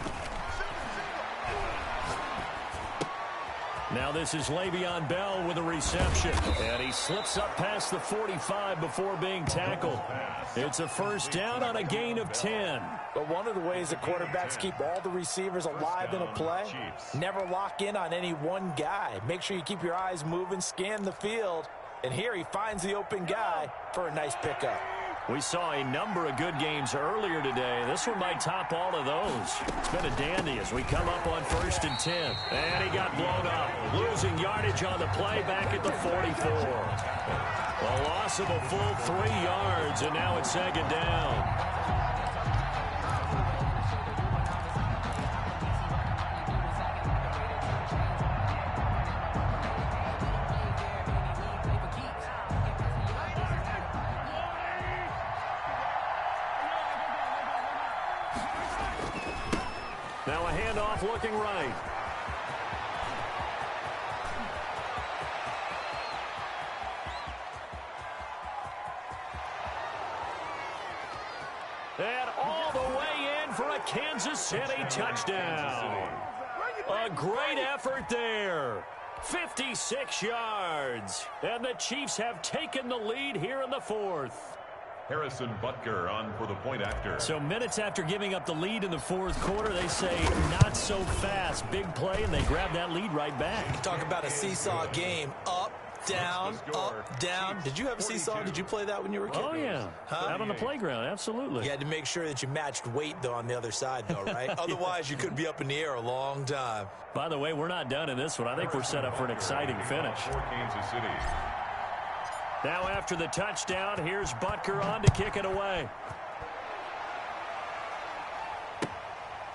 Now this is Le'Veon Bell with a reception. And he slips up past the 45 before being tackled. It's a 1st down on a gain of 10. But one of the ways the quarterbacks keep all the receivers alive in a play, never lock in on any one guy. Make sure you keep your eyes moving, scan the field. And here he finds the open guy for a nice pickup. We saw a number of good games earlier today. This one might top all of those. It's been a dandy as we come up on 1st and 10. And he got blown up. Losing yardage on the play back at the 44. A loss of a full 3 yards, and now it's 2nd down. Now a handoff looking right. And all the way in for a Kansas City touchdown. A great effort there. 56 yards. And the Chiefs have taken the lead here in the 4th. Harrison Butker on for the point after. So minutes after giving up the lead in the 4th quarter, they say not so fast. Big play, and they grab that lead right back. Talk about a seesaw game. Up, down, up, down. Did you have a seesaw? Did you play that when you were a kid? Oh, yeah. Out on the playground, absolutely. You had to make sure that you matched weight, though, on the other side, though, right? Otherwise, you could be up in the air a long time. By the way, we're not done in this one. I think we're set up for an exciting finish. For Kansas City. Now after the touchdown, here's Butker on to kick it away.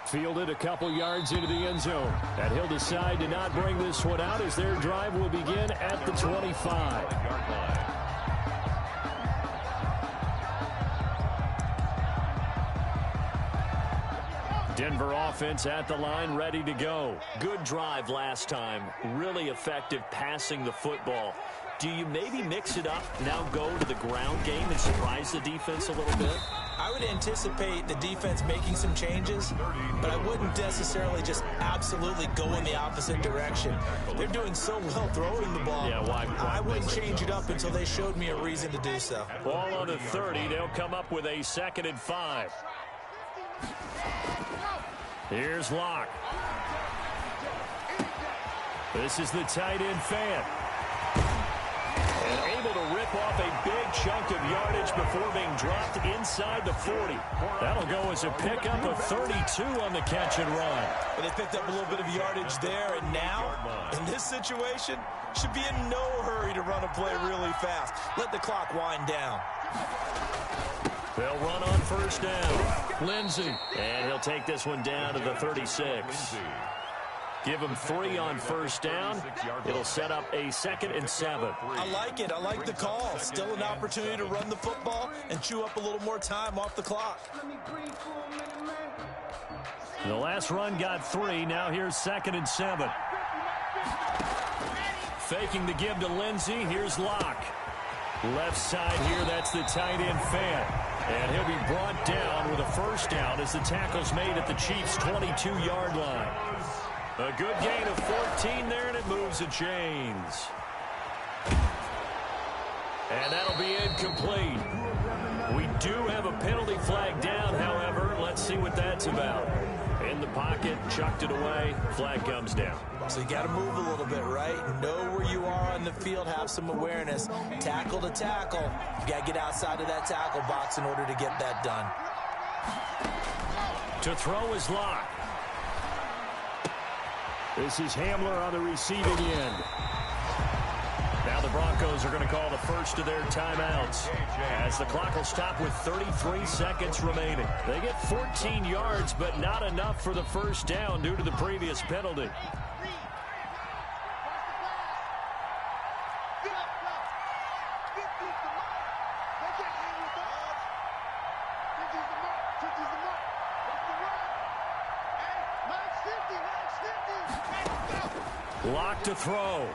Fielded a couple yards into the end zone. And he'll decide to not bring this one out as their drive will begin at the 25. Denver offense at the line, ready to go. Good drive last time. Really effective passing the football. Do you maybe mix it up, now go to the ground game and surprise the defense a little bit? I would anticipate the defense making some changes, but I wouldn't necessarily just absolutely go in the opposite direction. They're doing so well throwing the ball. Yeah, why? I wouldn't change it up until they showed me a reason to do so. Ball on the 30. They'll come up with a 2nd and 5. Here's Locke. This is the tight end Fant. And able to rip off a big chunk of yardage before being dropped inside the 40. That'll go as a pickup of 32 on the catch and run. But they picked up a little bit of yardage there, and now, in this situation, should be in no hurry to run a play really fast. Let the clock wind down. They'll run on 1st down. Lindsey. And he'll take this one down to the 36. Give him 3 on 1st down. It'll set up a 2nd and 7. I like it. I like the call. Still an opportunity to run the football and chew up a little more time off the clock. The last run got 3. Now here's 2nd and 7. Faking the give to Lindsey. Here's Locke. Left side here, that's the tight end Fant. And he'll be brought down with a 1st down as the tackle's made at the Chiefs' 22-yard line. A good gain of 14 there, and it moves the chains. And that'll be incomplete. We do have a penalty flag down, however. Let's see what that's about. In the pocket, chucked it away. Flag comes down. So you got to move a little bit, right? Know where you are on the field, have some awareness. Tackle to tackle. You got to get outside of that tackle box in order to get that done. To throw is Locke. This is Hamler on the receiving end. Now the Broncos are going to call the first of their timeouts as the clock will stop with 33 seconds remaining. They get 14 yards, but not enough for the first down due to the previous penalty. Locke to throw.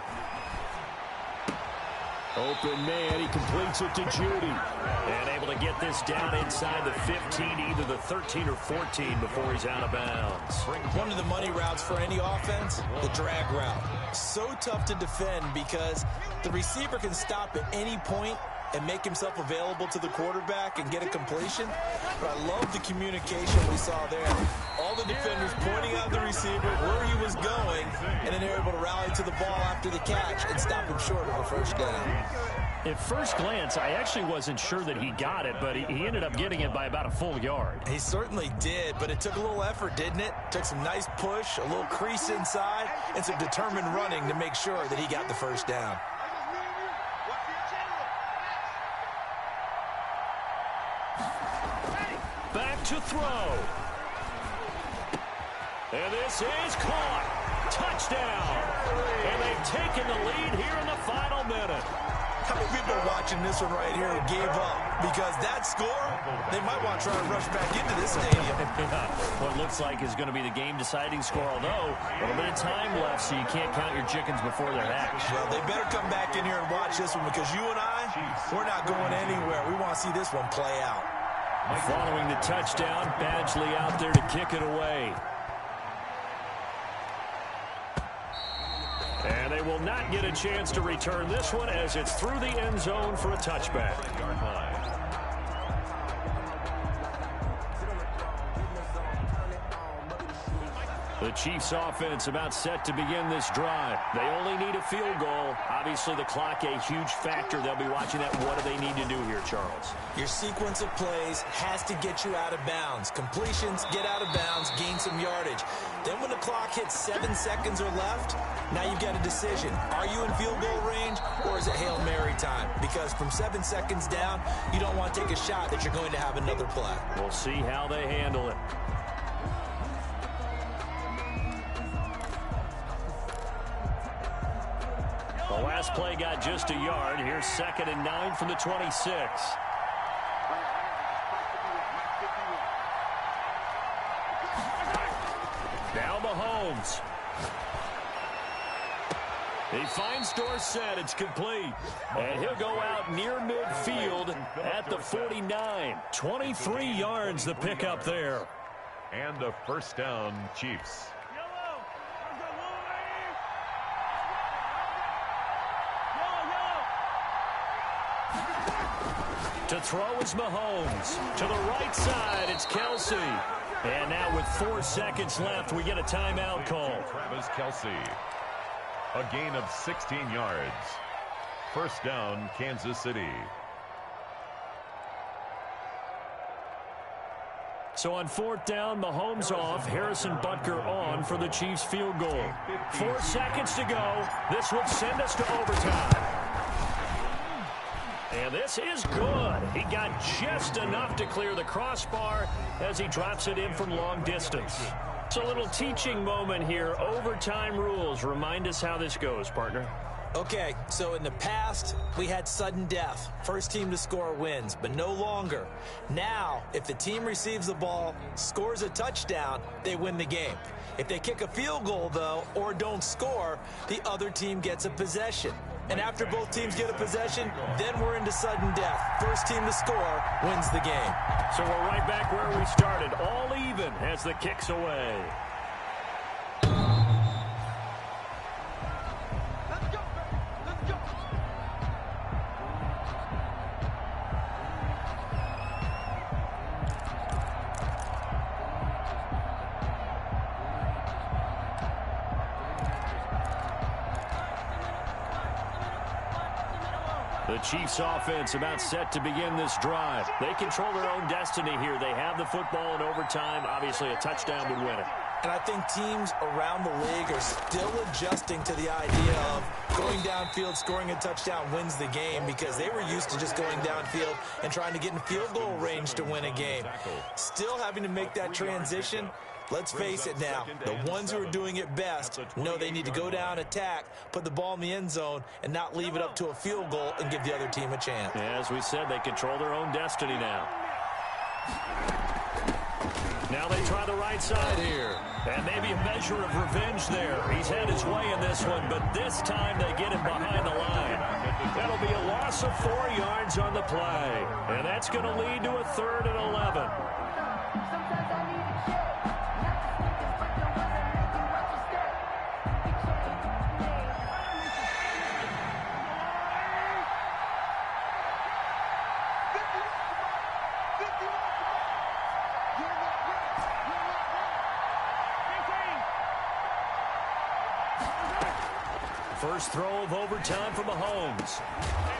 Open man, he completes it to Judy. And able to get this down inside the 15, either the 13 or 14 before he's out of bounds. One of the money routes for any offense, the drag route. So tough to defend because the receiver can stop at any point and make himself available to the quarterback and get a completion. But I love the communication we saw there. All the defenders pointing out the receiver, where he was going, and then they're able to rally to the ball after the catch and stop him short of a first down. At first glance, I actually wasn't sure that he got it, but he ended up getting it by about a full yard. He certainly did, but it took a little effort, didn't it? Took some nice push, a little crease inside, and some determined running to make sure that he got the first down. Back to throw. And this is caught. Touchdown. And they've taken the lead here in the final minute. How many people watching this one right here who gave up? Because that score, they might want to try to rush back into this stadium. What looks like is going to be the game-deciding score, although a little bit of time left, so you can't count your chickens before they're hatched. Well, they better come back in here and watch this one because you and I, we're not going anywhere. We want to see this one play out. Following the touchdown, Badgley out there to kick it away. And they will not get a chance to return this one as it's through the end zone for a touchback. The Chiefs offense about set to begin this drive. They only need a field goal. Obviously, the clock a huge factor. They'll be watching that. What do they need to do here, Charles? Your sequence of plays has to get you out of bounds. Completions, get out of bounds, gain some yardage. Then when the clock hits 7 seconds or left, now you've got a decision. Are you in field goal range or is it Hail Mary time? Because from 7 seconds down, you don't want to take a shot that you're going to have another play. We'll see how they handle it. The last play got just a yard. Here's 2nd and 9 from the 26. Now Mahomes. He finds Dorsett. It's complete. And he'll go out near midfield at the 49. 23 yards the pickup there. And a first down, Chiefs. To throw is Mahomes. To the right side, it's Kelsey. And now with 4 seconds left, we get a timeout call. Travis Kelsey. A gain of 16 yards. First down, Kansas City. So on 4th down, Mahomes off, Harrison Butker on for the Chiefs field goal. 4 seconds to go. This would send us to overtime. And this is good. He got just enough to clear the crossbar as he drops it in from long distance. It's a little teaching moment here. Overtime rules. Remind us how this goes, partner. Okay, so in the past, we had sudden death. First team to score wins, but no longer. Now, if the team receives the ball, scores a touchdown, they win the game. If they kick a field goal, though, or don't score, the other team gets a possession. And after both teams get a possession, then we're into sudden death. First team to score wins the game. So we're right back where we started, all even as the kick's away. The Chiefs offense about set to begin this drive. They control their own destiny here. They have the football in overtime. Obviously, a touchdown would win it. And I think teams around the league are still adjusting to the idea of going downfield, scoring a touchdown wins the game, because they were used to just going downfield and trying to get in field goal range to win a game. Still having to make that transition. Let's face it now, the ones who are doing it best know they need to go down, attack, put the ball in the end zone, and not leave it up to a field goal and give the other team a chance. As we said, they control their own destiny now. Now they try the right side here. And maybe a measure of revenge there. He's had his way in this one, but this time they get him behind the line. That'll be a loss of 4 yards on the play. And that's going to lead to a 3rd and 11. First throw of overtime for Mahomes.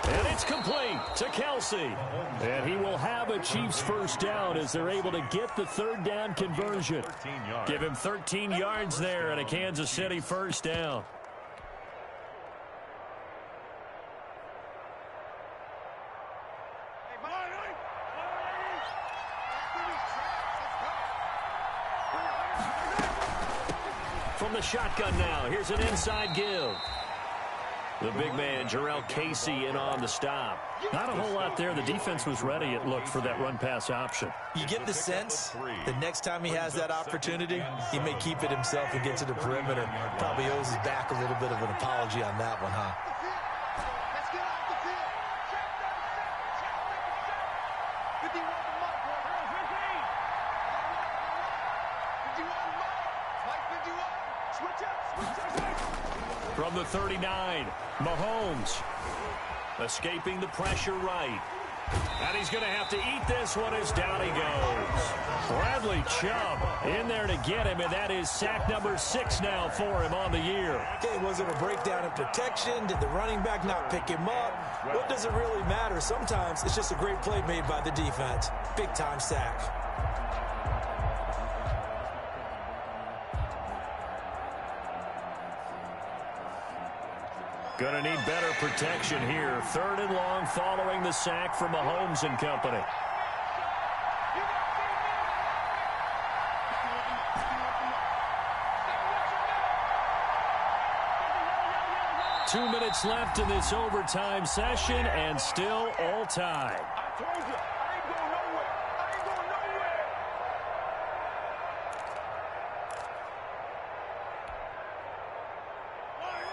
And it's complete to Kelce. And he will have a Chiefs first down as they're able to get the 3rd down conversion. Give him 13 yards there and a Kansas City first down. From the shotgun now, here's an inside give. The big man, Jurrell Casey, in on the stop. Not a whole lot there. The defense was ready, it looked, for that run-pass option. You get the sense that next time he has that opportunity, he may keep it himself and get to the perimeter. Probably owes his back a little bit of an apology on that one, huh? From the 39, Mahomes escaping the pressure right. And he's going to have to eat this one as down he goes. Bradley Chubb in there to get him, and that is sack number 6 now for him on the year. Okay, was it a breakdown in protection? Did the running back not pick him up? What does it really matter? Sometimes it's just a great play made by the defense. Big-time sack. Going to need better protection here. 3rd and long following the sack from Mahomes and company. Two minutes left in this overtime session, and still all tied.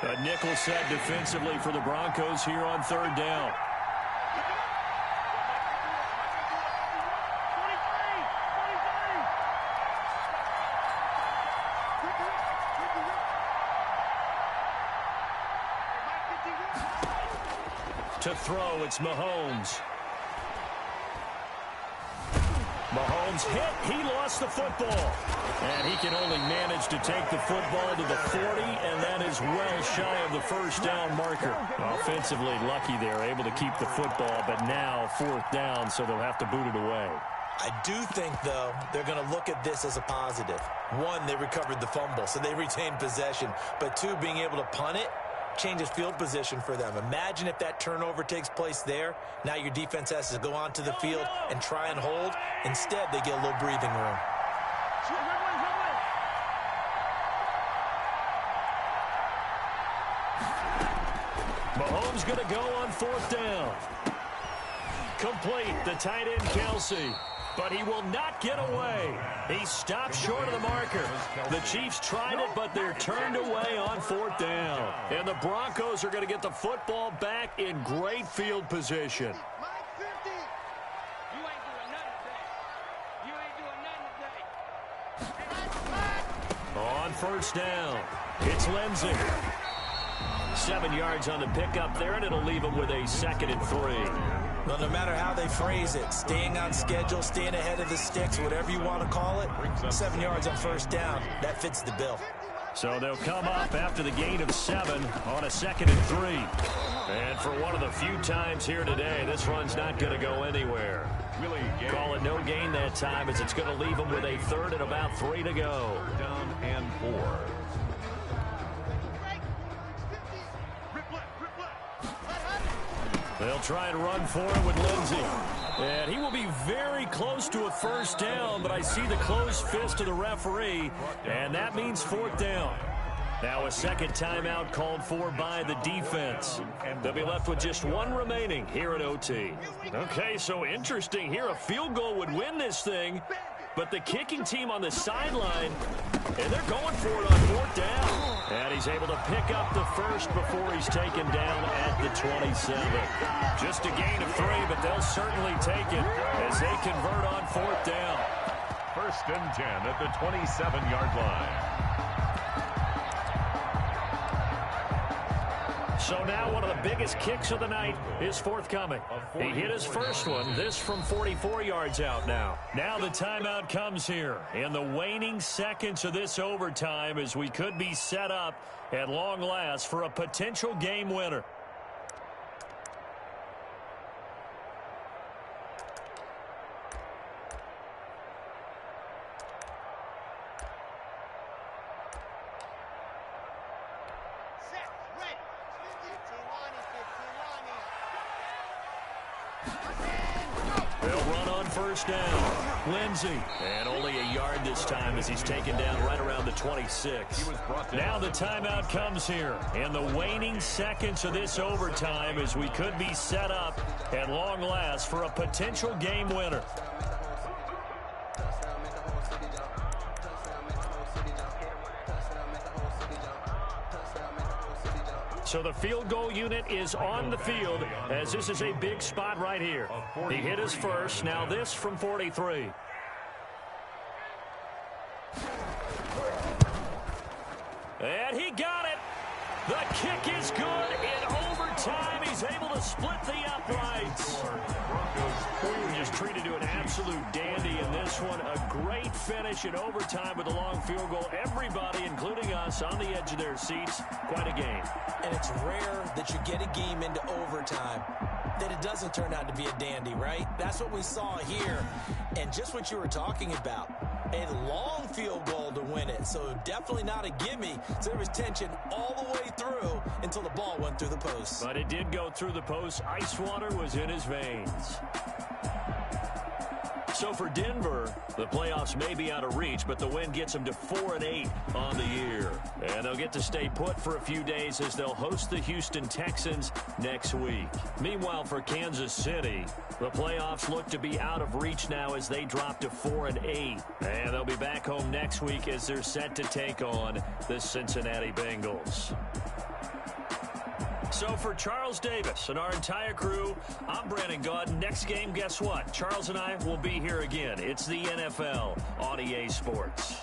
A nickel set defensively for the Broncos here on 3rd down. To throw, it's Mahomes. Mahomes hit. He lost the football. And he can only manage to take the football to the 40, and that is well shy of the first down marker. Offensively lucky there, able to keep the football, but now 4th down, so they'll have to boot it away. I do think, though, they're going to look at this as a positive. 1, they recovered the fumble, so they retained possession. But 2, being able to punt it changes field position for them. Imagine if that turnover takes place there. Now your defense has to go onto the field and try and hold. Instead, they get a little breathing room. Mahomes going to go on 4th down. Complete, the tight end Kelce. But he will not get away. He stopped short of the marker. The Chiefs tried it, but they're turned away on 4th down. And the Broncos are going to get the football back in great field position. On 1st down, it's Lindsay. 7 yards on the pickup there, and it'll leave him with a 2nd and 3. Well, no matter how they phrase it, staying on schedule, staying ahead of the sticks, whatever you want to call it, 7 yards on 1st down, that fits the bill. So they'll come up after the gain of 7 on a 2nd and 3. And for one of the few times here today, this run's not going to go anywhere. Call it no gain that time, as it's going to leave them with a 3rd and about 3 to go. Down and 4. They'll try and run for it with Lindsey. And he will be very close to a 1st down, but I see the closed fist of the referee, and that means 4th down. Now a 2nd timeout called for by the defense. They'll be left with just 1 remaining here at OT. Okay, so interesting here. A field goal would win this thing, but the kicking team on the sideline, and they're going for it on 4th down. And he's able to pick up the 1st before he's taken down at the 27. Just a gain of 3, but they'll certainly take it as they convert on 4th down. 1st and 10 at the 27-yard line. So now one of the biggest kicks of the night is forthcoming. He hit his 1st one, this from 44 yards out now. Now the timeout comes here in the waning seconds of this overtime, as we could be set up at long last for a potential game winner. Down. Lindsey. And only a yard this time as he's taken down right around the 26. Now the timeout comes here in the waning seconds of this overtime, as we could be set up at long last for a potential game winner. So the field goal unit is on the field, as this is a big spot right here. He hit his 1st. Now this from 43. And he got it. The kick is good in overtime. He's able to split the uprights. We were just treated to an absolute dandy in this one. A great finish in overtime with a long field goal. Everybody, including us, on the edge of their seats. Quite a game. And it's rare that you get a game into overtime that it doesn't turn out to be a dandy, right? That's what we saw here. And just what you were talking about, a long field goal to win it. So definitely not a gimme. So there was tension all the way through until the ball went through the post. But it did go through the post. Ice water was in his veins. So for Denver, the playoffs may be out of reach, but the win gets them to 4-8 on the year. And they'll get to stay put for a few days as they'll host the Houston Texans next week. Meanwhile, for Kansas City, the playoffs look to be out of reach now as they drop to 4-8. And they'll be back home next week as they're set to take on the Cincinnati Bengals. So for Charles Davis and our entire crew, I'm Brandon Gaudin. Next game, guess what? Charles and I will be here again. It's the NFL on EA Sports.